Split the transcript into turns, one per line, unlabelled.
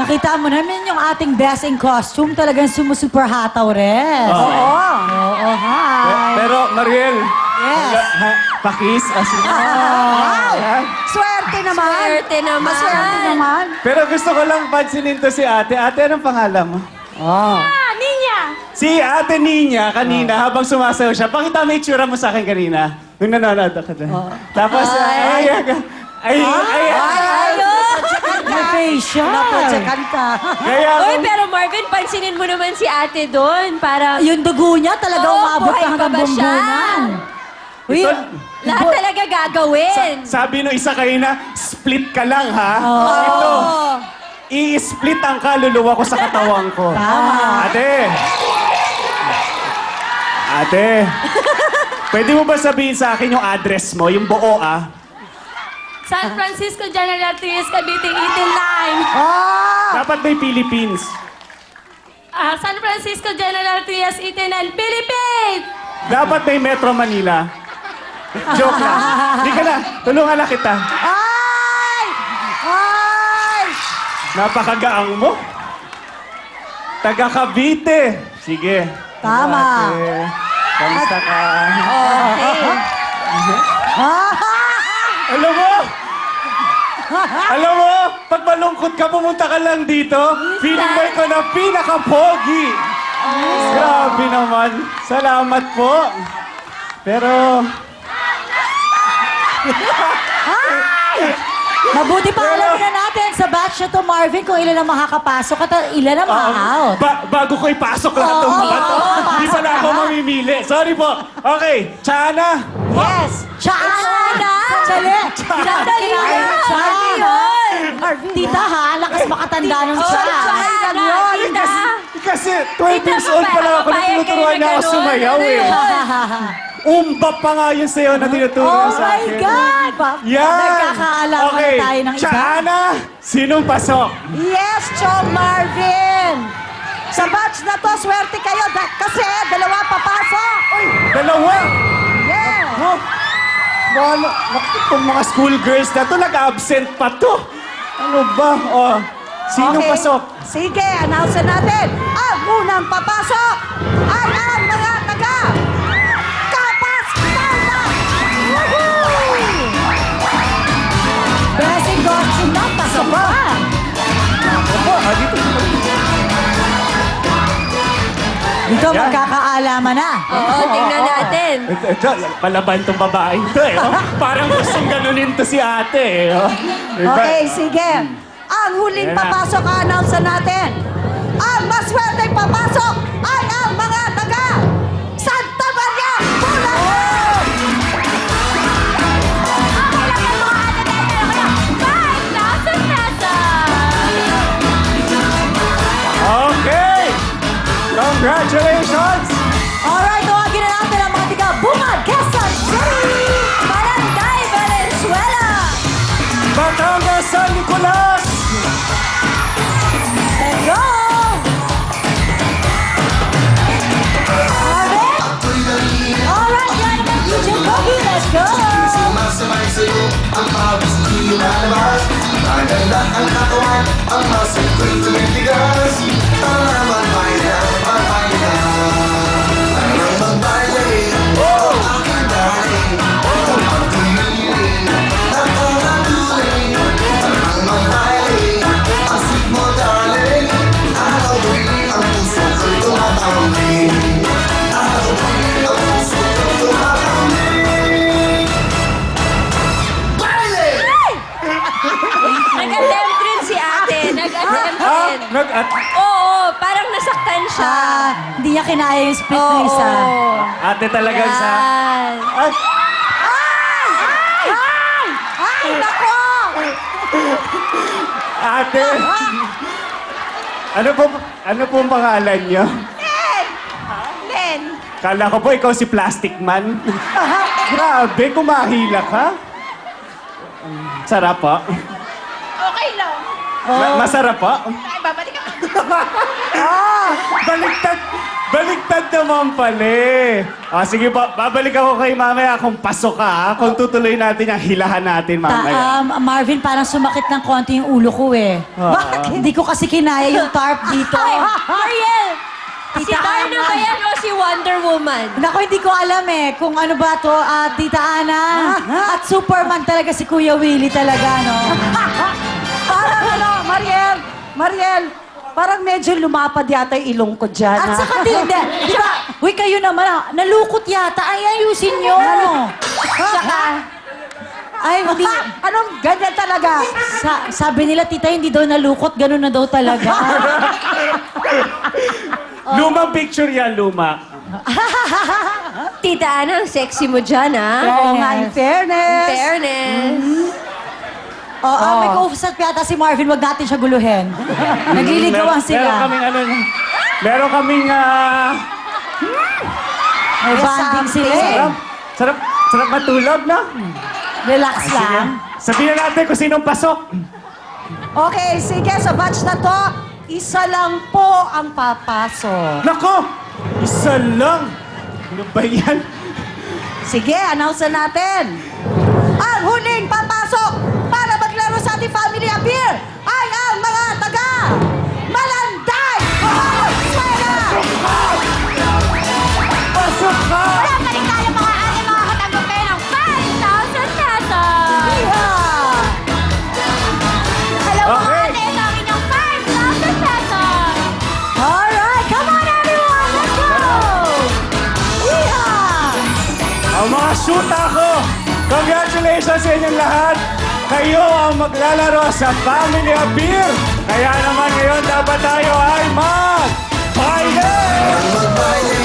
Nakita mo naman yung ating best in costume. Talagang sumusuper hataw rin.
Oo.
Oo, hi.
Pero, Mariel.
Yes.
Pakis.
Wow! Swerte naman.
Swerte naman.
Maswerte naman.
Pero gusto ko lang pansinin to si ate. Ate, anong pangalan mo?
Ninya!
Si Ate Nina, kanina, habang sumasayaw siya, pakita mo yung itsura mo sa akin kanina. Nung nanonood ako doon. Tapos, ay.
May facial.
Naprotsekan ka.
Kaya,
Uy, pero Marvin, pansinin mo naman si ate doon. Para
Yung dugo niya talaga
Oo,
umabot
buhay
na hanggang
pa ba siya?
bumbunan. Uy,
Ito,
lahat talaga gagawin.
sabi nung isa kayo na, split ka lang, ha?
Oo.
Ito, i-split ang kaluluwa ko sa katawan ko.
Tama.
Ate, pwede mo ba sabihin sa akin yung address mo, yung buo,
San Francisco General Trias, Cavite 89.
Dapat may Philippines.
San Francisco General Trias 89, Philippines!
Dapat may Metro Manila. Joke lang. Hindi ka na. Tulungan na kita.
Ay! Ay!
Napakagaang mo. Taga Cavite. Sige.
Tama.
Ate, kamusta ka? Alam mo, pag malungkot ka, pumunta ka lang dito, feeling mo ikaw na pinaka-pogi. Grabe naman. Salamat po. Pero,
Mabuti pa alam na natin sa batch na to, Marvin, kung ilan ang makakapasok at ilan ang ma-out.
bago ko ipasok lahat ng mga to, hindi pala ako mamimili. Sorry po. Okay, Chana.
Yes! Chana! Sali!
Sandali lang.
Chana! Tita ha, lakas makatanda ng Chana.
Kasi 12 years old pa lang ako na tinuturuan niya ako sumayaw eh. Umba pa nga yung sayo na tinuturo
Oh
sa
my
akin.
God!
Yan!
Nagkakaalaman
Okay,
na tayo ng iba.
Chana, sinong pasok?
Yes, Chong Marvin! Sa batch na to, swerte kayo kasi dalawa papasok! Uy!
Dalawa!
Yeah!
Oh, wala. Naku, itong mga schoolgirls na to, nag-absent pa to. Ano ba? Oh, sinong
Okay.
pasok?
Sige, announce natin. Ang unang papasok ay ang mga taga Kapas Palma! Woohoo!
Best in costume na, pasok pa.
Opo, dito.
Dito,
Yan.
magkakaalaman na.
Oo, tingnan natin.
Ito, palaban tong babae to eh. Oh. Parang gustong ganunin to si ate eh. Oh. Diba?
Okay, sige. Ang huling
Yan na.
papasok, announce natin. Ang maswerte papasok ay ang mga taga Santa Maria, Bulacan!
Okay! Congratulations!
Alright, tawagin na natin ang mga tiga Bungad, Quezon City!
Barangay Valenzuela!
Batangas San Nicolas!
Let's go! Marvin? Alright, yan naman, DJ Bogey, let's go!
Sumasabay sa'yo ang pawis di lumalabas. Maganda ang katawan, ang muscle ko'y tumitigas. Tara magbaila, magbaila. Tara magbaila, oh, aking darling. Ito ang piniling, napakatuloy. Tara magbaila, asik mo darling. Araw tuwing ang puso ko'y tumatambling. Araw tuwing ang puso ko'y tumatambling.
Nag-attempt rin si ate. Nag-attempt rin. Oo, parang nasaktan siya.
Hindi niya kinaya yung split na isa.
Ate talagang sa...
Yan.
Ay, nako!
Ate! Ano po ang pangalan niyo?
Len!
Kala ko po ikaw si Plastic Man. Grabe, kumahila ka. Sarap po.
Okay lang.
Masarap po.
Ay, babalik ako.
Baliktad! Baliktad naman pala. Sige po, babalik ako kay mamaya kung pasok ka, ha? Kung tutuloy natin yung hilahan natin mamaya.
Marvin, parang sumakit ng konti yung ulo ko eh. Bakit? Hindi ko kasi kinaya yung tarp dito.
Ariel! Si
Tita
Darna
Ana.
ba yan o si Wonder Woman?
Naku, hindi ko alam eh kung ano ba to, Tita Ana. At Superman talaga si Kuya Willie talaga, no?
Parang ano, Mariel, parang medyo lumapad yata yung ilong ko dyan.
At
ha?
saka hindi, di ba? Uy, kayo naman, nalukot yata. Ay, ayusin nyo.
Saka,
Ay, hindi.
anong ganyan talaga?
Sabi nila, tita, hindi daw nalukot. Ganun na daw talaga.
Lumang picture yan, luma.
Tita Ana, ang sexy mo dyan, ha?
Oo nga, in fairness.
Fairness.
Oo, may kausap yata si Marvin. Wag natin siya guluhin. Nagliligawan
Meron
sila.
kaming meron kaming
May banding sila eh.
sarap matulog, no?
Relax lang.
Sabihin natin kung sinong pasok.
Okay, sige, sa batch na to, isa lang po ang papasok.
Nako! Isa lang! Ano ba yan?
Sige, announce na natin. Ang huling papasok para maglaro sa ating family appeal ay ang mga taga Malanday! Eskwela!
Pasok ka!
Paligaya mga ating mga katanggapin ng 5,000 pesos!
Yeah!
Alam mo,
Okay.
ate, ito ang inyong 5,000 pesos!
Alright, come on everyone, let's go!
Yeah!
Ang mga shoota ko! Congratulations sa inyong lahat! Kayo ang maglalaro sa Family Appeal! Kaya naman ngayon dapat tayo ay mag-finals!
Mag-finals!